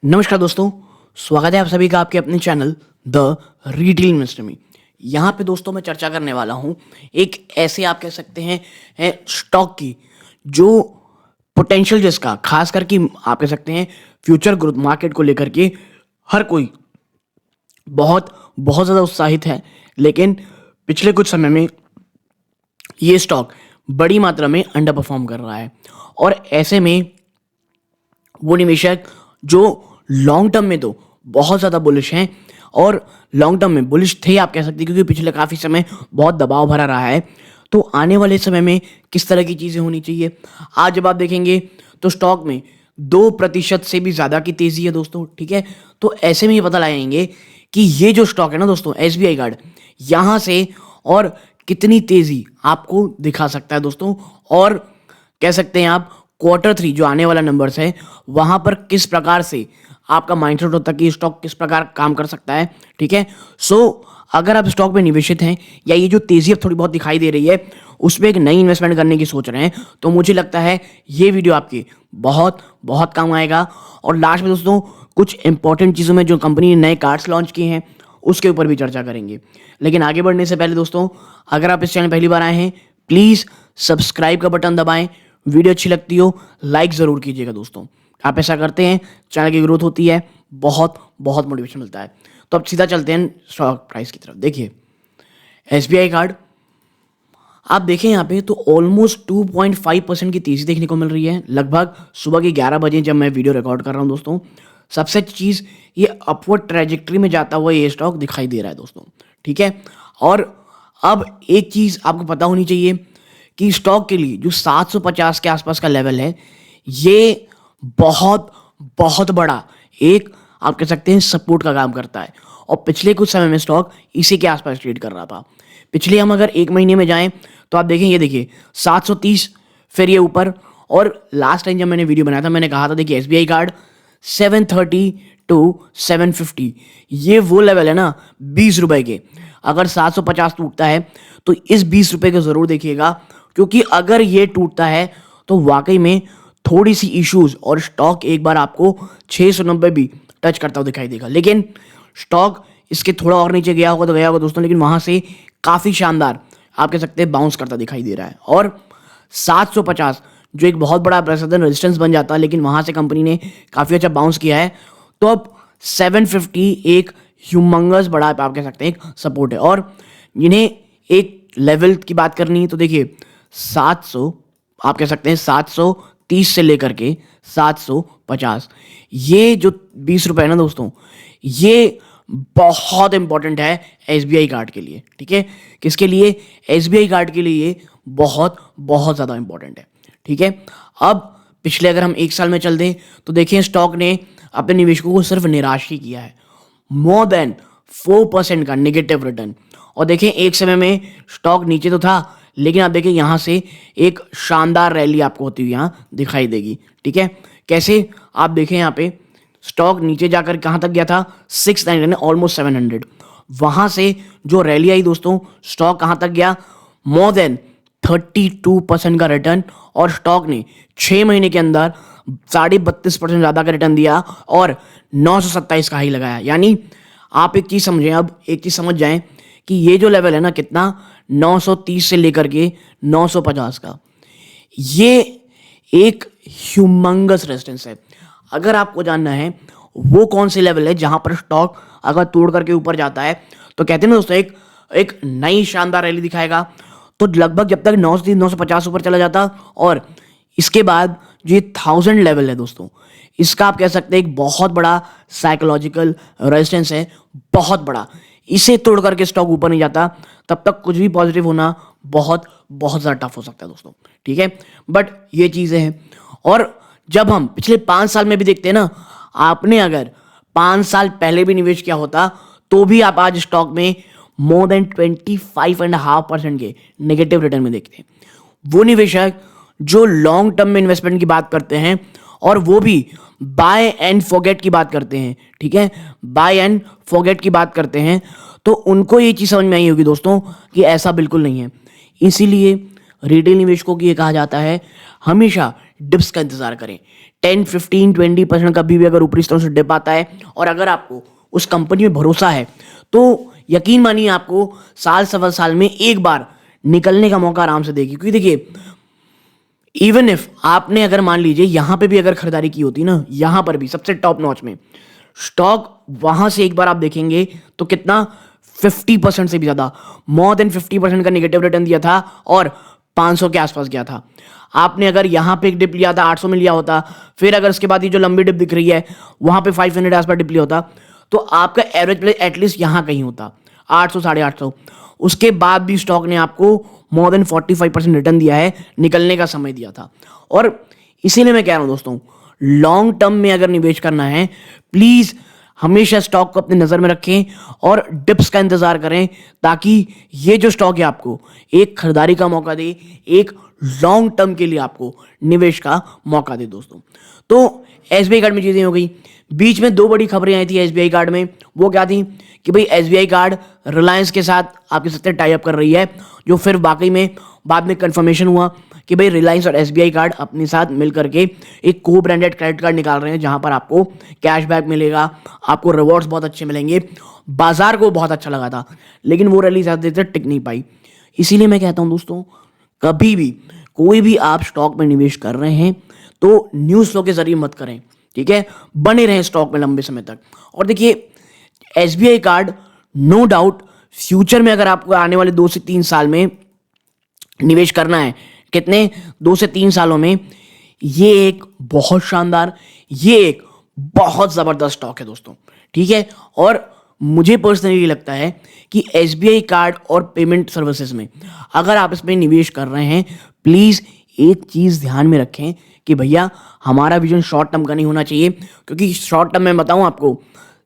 नमस्कार दोस्तों, स्वागत है आप सभी का आपके अपने चैनल द रिटेल इन्वेस्टर में। यहाँ पे दोस्तों मैं चर्चा करने वाला हूँ एक ऐसे आप कह सकते हैं स्टॉक की जो पोटेंशियल जिसका खास करके आप कह सकते हैं फ्यूचर ग्रोथ मार्केट को लेकर के हर कोई बहुत बहुत ज़्यादा उत्साहित है। लेकिन पिछले कुछ समय में ये स्टॉक बड़ी मात्रा में अंडर परफॉर्म कर रहा है और ऐसे में वो निवेशक जो लॉन्ग टर्म में तो बहुत ज़्यादा बुलिश हैं और लॉन्ग टर्म में बुलिश थे आप कह सकते हैं, क्योंकि पिछले काफ़ी समय बहुत दबाव भरा रहा है। तो आने वाले समय में किस तरह की चीज़ें होनी चाहिए, आज जब आप देखेंगे तो स्टॉक में 2% से भी ज़्यादा की तेज़ी है दोस्तों। ठीक है, तो ऐसे में ये पता लगाएंगे कि ये जो स्टॉक है ना दोस्तों SBI कार्ड, यहाँ से और कितनी तेज़ी आपको दिखा सकता है दोस्तों। और कह सकते हैं आप Q3 जो आने वाला नंबर्स है वहाँ पर किस प्रकार से आपका माइंडसेट होता है कि स्टॉक किस प्रकार काम कर सकता है। ठीक है, सो अगर आप स्टॉक में निवेशित हैं या ये जो तेज़ी अब थोड़ी बहुत दिखाई दे रही है उस पर एक नई इन्वेस्टमेंट करने की सोच रहे हैं, तो मुझे लगता है ये वीडियो आपके बहुत बहुत काम आएगा। और लास्ट में दोस्तों कुछ इंपॉर्टेंट चीज़ों में जो कंपनी ने नए कार्ड्स लॉन्च किए हैं उसके ऊपर भी चर्चा करेंगे। लेकिन आगे बढ़ने से पहले दोस्तों, अगर आप इस चैनल पहली बार आए हैं प्लीज़ सब्सक्राइब का बटन दबाएं, वीडियो अच्छी लगती हो लाइक ज़रूर कीजिएगा दोस्तों। आप ऐसा करते हैं चैनल की ग्रोथ होती है, बहुत बहुत मोटिवेशन मिलता है। तो अब सीधा चलते हैं स्टॉक प्राइस की तरफ। देखिए SBI कार्ड आप देखें यहाँ पे तो ऑलमोस्ट 2.5% की तेज़ी देखने को मिल रही है लगभग सुबह के 11 बजे जब मैं वीडियो रिकॉर्ड कर रहा हूँ दोस्तों। सबसे अच्छी चीज़ ये अपवर्ड ट्रैजेक्टरी में जाता हुआ ये स्टॉक दिखाई दे रहा है दोस्तों। ठीक है, और अब एक चीज़ आपको पता होनी चाहिए कि स्टॉक के लिए जो 750 के आसपास का लेवल है ये बहुत बहुत बड़ा एक आप कह सकते हैं सपोर्ट का काम करता है। और पिछले कुछ समय में स्टॉक इसी के आसपास ट्रेड कर रहा था। पिछले हम अगर एक महीने में जाएं तो आप देखें, ये देखिए 730, फिर ये ऊपर, और लास्ट टाइम जब मैंने वीडियो बनाया था मैंने कहा था देखिए SBI कार्ड 730 टू 750 ये वो लेवल है ना 20 रुपए के। अगर 750 टूटता है तो इस 20 रुपए को ज़रूर देखिएगा, क्योंकि अगर ये टूटता है तो वाकई में थोड़ी सी इश्यूज और स्टॉक एक बार आपको 690 भी टच करता हुआ दिखाई देगा। लेकिन स्टॉक इसके थोड़ा और नीचे गया होगा तो गया होगा दोस्तों, लेकिन वहाँ से काफ़ी शानदार आप कह सकते हैं बाउंस करता दिखाई दे रहा है। और 750 जो एक बहुत बड़ा प्रेसिडेंट रेजिस्टेंस बन जाता है, लेकिन वहाँ से कंपनी ने काफ़ी अच्छा बाउंस किया है। तो अब 750 एक ह्यूमंगस बड़ा आप कह सकते हैं एक सपोर्ट है। और इन्हें एक लेवल की बात करनी है तो देखिए 700 आप कह सकते हैं 730 से लेकर के 750 ये जो 20 रुपए है ना दोस्तों, ये बहुत इंपॉर्टेंट है SBI कार्ड के लिए। ठीक है, किसके लिए? SBI कार्ड के लिए ये बहुत बहुत ज़्यादा इंपॉर्टेंट है। ठीक है, अब पिछले अगर हम एक साल में चल दें तो देखिए स्टॉक ने अपने निवेशकों को सिर्फ निराश ही किया है, मोर देन 4% का नेगेटिव रिटर्न। और देखें एक समय में स्टॉक नीचे तो था, लेकिन आप देखें यहाँ से एक शानदार रैली आपको होती हुई यहाँ दिखाई देगी। ठीक है, कैसे? आप देखें यहाँ पे स्टॉक नीचे जाकर कहाँ तक गया था 690 ऑलमोस्ट 700। वहाँ से जो रैली आई दोस्तों स्टॉक कहाँ तक गया, मोर देन 32% का रिटर्न। और स्टॉक ने 6 महीने के अंदर 32.5% ज़्यादा का रिटर्न दिया और 927 का हाई लगाया। यानी आप एक चीज़ समझें, अब एक चीज़ समझ जाएं कि ये जो लेवल है ना कितना 930 से लेकर के 950 का, ये एक ह्यूमंगस रेजिस्टेंस है। अगर आपको जानना है वो कौन से लेवल है जहां पर स्टॉक अगर तोड़ करके ऊपर जाता है तो कहते हैं ना दोस्तों एक नई शानदार रैली दिखाएगा। तो लगभग जब तक 930 950 ऊपर चला जाता और इसके बाद जो 1000 लेवल है दोस्तों, इसका आप कह सकते हैं एक बहुत बड़ा साइकोलॉजिकल रेजिस्टेंस है, बहुत बड़ा। इसे तोड़ करके स्टॉक ऊपर नहीं जाता तब तक कुछ भी पॉजिटिव होना बहुत बहुत ज़्यादा टफ हो सकता है दोस्तों। ठीक है, बट ये चीज़ें हैं। और जब हम पिछले 5 साल में भी देखते हैं ना, आपने अगर 5 साल पहले भी निवेश किया होता तो भी आप आज स्टॉक में मोर देन 25.5% के नेगेटिव रिटर्न में देखते हैं। वो निवेशक जो लॉन्ग टर्म में इन्वेस्टमेंट की बात करते हैं और वो भी बाय एंड फॉरगेट की बात करते हैं। ठीक है, बाय एंड फॉरगेट की बात करते हैं, तो उनको ये चीज़ समझ में आई होगी दोस्तों कि ऐसा बिल्कुल नहीं है। इसीलिए रिटेल निवेशकों की ये कहा जाता है हमेशा डिप्स का इंतजार करें। 10, 15, 20% कभी भी अगर ऊपरी स्तरों से डिप आता है और अगर आपको उस कंपनी में भरोसा है तो यकीन मानिए आपको साल सवा साल में एक बार निकलने का मौका आराम से देगी। क्योंकि देखिए, इवन इफ आपने अगर मान लीजिए यहां पे भी अगर खरीदारी की होती ना, यहां पर भी सबसे टॉप नॉच में स्टॉक, वहां से एक बार आप देखेंगे तो कितना 50% से भी ज्यादा, मोर देन 50% का नेगेटिव रिटर्न दिया था और 500 के आसपास गया था। आपने अगर यहां पे एक डिप लिया था 800 में लिया होता, फिर अगर इसके बाद ये जो लंबी डिप दिख रही है वहां पे 500 आसपास डिप लिया होता, तो आपका एवरेज प्लेस एटलीस्ट यहां कहीं होता 800 850। उसके बाद भी स्टॉक ने आपको मोर देन 45% रिटर्न दिया है, निकलने का समय दिया था। और इसीलिए मैं कह रहा हूं दोस्तों, लॉन्ग टर्म में अगर निवेश करना है प्लीज हमेशा स्टॉक को अपनी नजर में रखें और डिप्स का इंतजार करें, ताकि ये जो स्टॉक है आपको एक खरीदारी का मौका दे, एक लॉन्ग टर्म के लिए आपको निवेश का मौका दे दोस्तों। तो एसबीआई कार्ड में चीजें हो गई। बीच में दो बड़ी खबरें आई थी एसबीआई कार्ड में, वो क्या थी कि भाई एसबीआई कार्ड रिलायंस के साथ आप कह सकते हैं टाई अप कर रही है, जो फिर वाकई में बाद में कंफर्मेशन हुआ कि भाई रिलायंस और एसबीआई कार्ड अपने साथ मिल करके एक को ब्रांडेड क्रेडिट कार्ड निकाल रहे हैं, जहां पर आपको कैशबैक मिलेगा, आपको रिवॉर्ड्स बहुत अच्छे मिलेंगे। बाजार को बहुत अच्छा लगा था, लेकिन वो रैली ज्यादा देर तक टिक नहीं पाई। इसीलिए मैं कहता हूं दोस्तों, कभी भी कोई भी आप स्टॉक में निवेश कर रहे हैं तो न्यूज फ्लो के जरिए मत करें, ठीक है, बने रहें स्टॉक में लंबे समय तक। और देखिए, SBI card no doubt future में अगर आपको आने वाले 2 से 3 साल में निवेश करना है, कितने 2 से 3 सालों में, ये एक बहुत शानदार, ये एक बहुत जबरदस्त स्टॉक है दोस्तों, ठीक है। और मुझे पर्सनली लगता है कि एसबीआई कार्ड और पेमेंट सर्विसेज में अगर आप इसमें निवेश कर रहे हैं, प्लीज एक चीज ध्यान में रखें कि भैया हमारा विजन शॉर्ट टर्म का नहीं होना चाहिए। क्योंकि शॉर्ट टर्म में बताऊं आपको,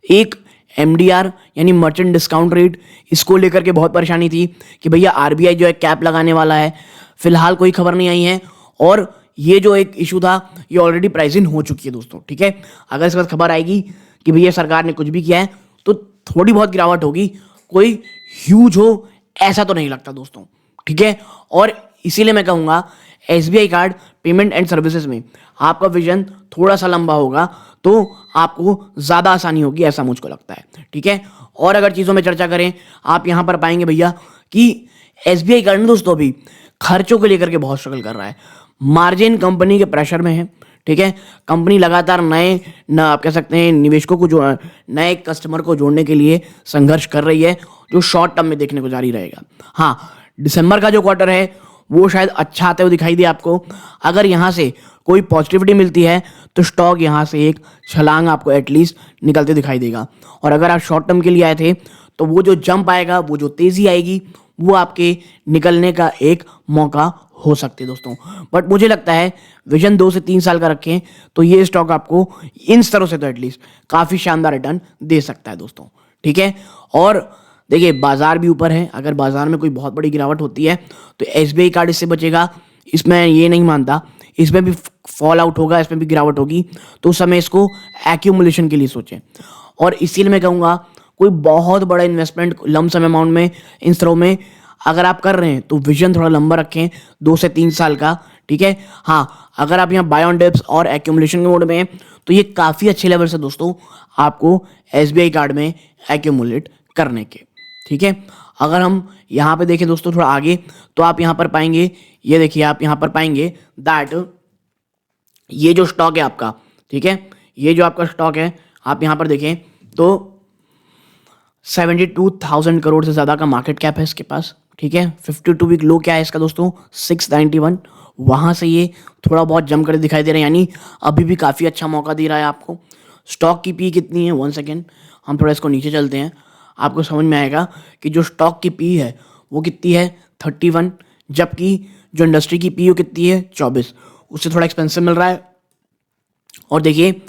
एक एमडीआर यानी मर्चेंट डिस्काउंट रेट, इसको लेकर के बहुत परेशानी थी कि भैया आरबीआई जो है कैप लगाने वाला है। फिलहाल कोई खबर नहीं आई है और ये जो एक इशू था ये ऑलरेडी प्राइस इन हो चुकी है दोस्तों, ठीक है। अगर इसके बाद खबर आएगी कि भैया सरकार ने कुछ भी किया है तो थोड़ी बहुत गिरावट होगी, कोई ह्यूज हो ऐसा तो नहीं लगता दोस्तों, ठीक है। और इसीलिए मैं कहूंगा SBI card payment and services में आपका विजन थोड़ा सा लंबा होगा तो आपको ज्यादा आसानी होगी, ऐसा मुझको लगता है, ठीक है। और अगर चीजों में चर्चा करें, आप यहां पर पाएंगे भैया कि एसबीआई कार्ड में दोस्तों अभी खर्चों को लेकर के बहुत स्ट्रगल कर रहा है, मार्जिन कंपनी के प्रेशर में है, ठीक है। कंपनी लगातार नए आप कह सकते हैं निवेशकों को, जो नए कस्टमर को जोड़ने के लिए संघर्ष कर रही है, जो शॉर्ट टर्म में देखने को जारी रहेगा। हाँ, दिसंबर का जो क्वार्टर है वो शायद अच्छा आते हुए दिखाई दे आपको। अगर यहाँ से कोई पॉजिटिविटी मिलती है तो स्टॉक यहाँ से एक छलांग आपको एटलीस्ट निकलते दिखाई देगा। और अगर आप शॉर्ट टर्म के लिए आए थे तो वो जो जंप आएगा, वो जो तेजी आएगी, वो आपके निकलने का एक मौका हो सकते हैं दोस्तों। बट मुझे लगता है विजन 2 से 3 साल का रखें तो ये स्टॉक आपको इन स्तरों से तो एटलीस्ट काफी शानदार रिटर्न दे सकता है दोस्तों, ठीक है। और देखिए, बाजार भी ऊपर है, अगर बाजार में कोई बहुत बड़ी गिरावट होती है तो एसबीआई कार्ड इससे बचेगा, इसमें ये नहीं मानता, इसमें भी फॉल आउट होगा, इसमें भी गिरावट होगी, तो उस समय इसको एक्यूमुलेशन के लिए सोचें। और इसीलिए मैं कहूँगा कोई बहुत बड़ा इन्वेस्टमेंट लमसम अमाउंट में इन स्तरों में अगर आप कर रहे हैं तो विजन थोड़ा लंबा रखें, 2 से 3 साल का, ठीक है। हाँ, अगर आप यहाँ बाय ऑन डिप्स और एक्यूमुलेशन के मोड में हैं तो ये काफ़ी अच्छे लेवल से दोस्तों आपको एसबीआई कार्ड में एक्यूमुलेट करने के, ठीक है। अगर हम यहाँ पे देखें दोस्तों थोड़ा आगे, तो आप यहाँ पर पाएंगे, ये देखिए आप यहाँ पर पाएंगे दैट ये जो स्टॉक है आपका, ठीक है, ये जो आपका स्टॉक है आप यहाँ पर देखें तो 72,000 करोड़ से ज़्यादा का मार्केट कैप है इसके पास, ठीक है। 52 वीक लो क्या है इसका दोस्तों, 691, वहाँ से ये थोड़ा बहुत जम कर दिखाई दे रहा है, यानी अभी भी काफ़ी अच्छा मौका दे रहा है आपको। स्टॉक की पी कितनी है, 1 सेकेंड, हम थोड़ा इसको नीचे चलते हैं, आपको समझ में आएगा कि जो स्टॉक की पी है वो कितनी है, 31, जबकि जो इंडस्ट्री की पी वो कितनी है, 24, उससे थोड़ा एक्सपेंसिव मिल रहा है। और देखिए,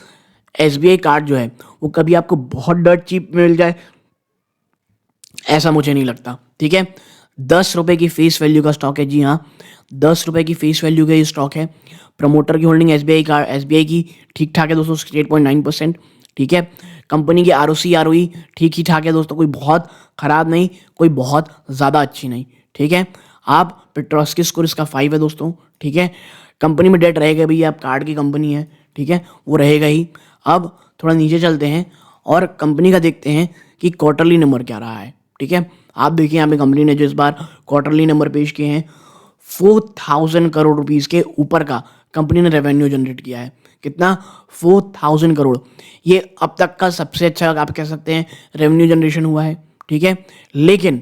एसबीआई कार्ड जो है वो कभी आपको बहुत डर्ट चीप मिल जाए ऐसा मुझे नहीं लगता, ठीक है। 10 रुपए की फेस वैल्यू का स्टॉक है, जी हाँ, 10 रुपए की फेस वैल्यू का ये स्टॉक है। प्रमोटर की होल्डिंग एसबीआई की ठीक ठाक है दोस्तों, 8.9%, ठीक है। कंपनी की आरओसी आरओई ठीक ही ठाक है दोस्तों, कोई बहुत खराब नहीं, कोई बहुत ज़्यादा अच्छी नहीं, ठीक है। आप पेट्रोस्की स्कोर इसका 5 है दोस्तों, ठीक है। कंपनी में डेट रहेगा भैया, आप कार्ड की कंपनी है, ठीक है, वो रहेगा ही। अब थोड़ा नीचे चलते हैं और कंपनी का देखते हैं कि क्वार्टरली नंबर क्या रहा है। ठीक है, आप देखिए यहाँ पे कंपनी ने जो इस बार क्वार्टरली नंबर पेश किए हैं 4000 करोड़ रुपीस के ऊपर का कंपनी ने रेवेन्यू जनरेट किया है। कितना? 4000 करोड़। ये अब तक का सबसे अच्छा आप कह सकते हैं रेवेन्यू जनरेशन हुआ है। ठीक है, लेकिन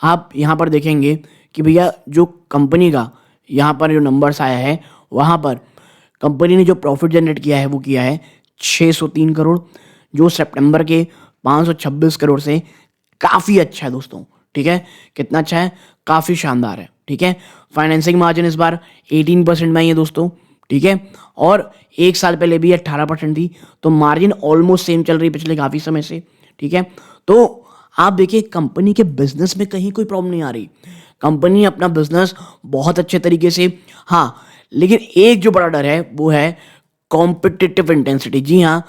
आप यहाँ पर देखेंगे कि भैया जो कंपनी का यहाँ पर जो नंबर्स आया है वहाँ पर कंपनी ने जो प्रॉफिट जनरेट किया है वो किया है 603 करोड़, जो सितंबर के 526 करोड़ से काफ़ी अच्छा है दोस्तों। ठीक है, कितना अच्छा है? काफ़ी शानदार है। ठीक है, फाइनेंसिंग मार्जिन इस बार 18% में आई है दोस्तों। ठीक है, और एक साल पहले भी 18% थी, तो मार्जिन ऑलमोस्ट सेम चल रही है पिछले काफ़ी समय से। ठीक है, तो आप देखिए कंपनी के बिजनेस में कहीं कोई प्रॉब्लम नहीं आ रही। कंपनी अपना बिजनेस बहुत अच्छे तरीके से, हाँ, लेकिन एक जो बड़ा डर है वो है कॉम्पिटिटिव इंटेंसिटी। जी हाँ,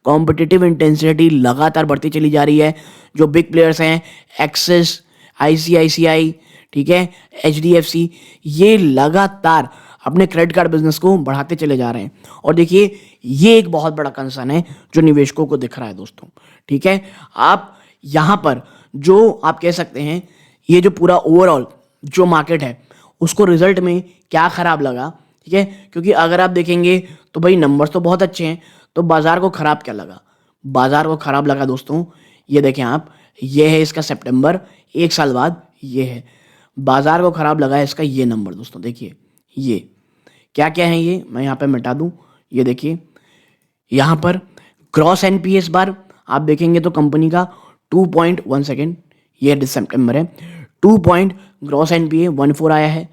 कॉम्पिटिटिव इंटेंसिटी लगातार बढ़ती चली जा रही है। जो बिग प्लेयर्स हैं, एक्सिस, आईसीआईसीआई, ठीक है, एचडीएफसी, ये लगातार अपने क्रेडिट कार्ड बिजनेस को बढ़ाते चले जा रहे हैं। और देखिए ये एक बहुत बड़ा कंसर्न है जो निवेशकों को दिख रहा है दोस्तों। ठीक है, आप यहाँ पर जो आप कह सकते हैं ये जो पूरा ओवरऑल जो मार्केट है उसको रिजल्ट में क्या खराब लगा। ठीक है, क्योंकि अगर आप देखेंगे तो भाई नंबर्स तो बहुत अच्छे हैं, तो बाजार को खराब क्या लगा? बाजार को खराब लगा दोस्तों, ये देखें आप, ये है इसका सितंबर, एक साल बाद ये है। बाजार को खराब लगा है इसका ये नंबर दोस्तों। देखिए ये क्या क्या है, ये मैं यहाँ पे मिटा दूं। ये देखिए यहाँ पर ग्रॉस एनपीए इस बार आप देखेंगे तो कंपनी का 2.1 सेकेंड, ये सितंबर है, 2 पॉइंट ग्रॉस एनपीए 14 आया है,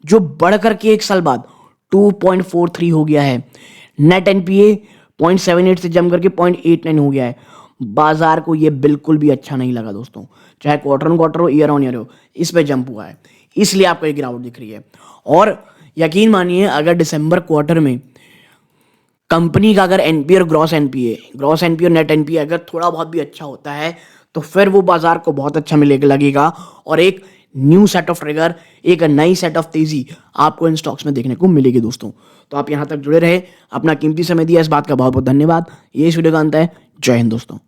जो बढ़कर के एक साल बाद 2.43 हो गया है। नेट एनपीए 0.78 से जम करके 0.89 हो गया है। बाजार को ये बिल्कुल भी अच्छा नहीं लगा दोस्तों, चाहे क्वार्टर ऑन क्वार्टर हो, ईयर ऑन ईयर हो, इस पे जंप हुआ है, इसलिए आपको एक गिरावट दिख रही है। और यकीन मानिए अगर दिसंबर क्वार्टर में कंपनी का अगर एनपीए और ग्रॉस एनपीए और नेट एनपीए अगर थोड़ा बहुत भी अच्छा होता है तो फिर वो बाजार को बहुत अच्छा मिलेगा लगेगा, और एक न्यू सेट ऑफ ट्रिगर, एक नई सेट ऑफ तेजी आपको इन स्टॉक्स में देखने को मिलेगी दोस्तों। तो आप यहां तक जुड़े रहे, अपना कीमती समय दिया, इस बात का बहुत बहुत धन्यवाद। ये इस वीडियो का अंत है। जय हिंद दोस्तों।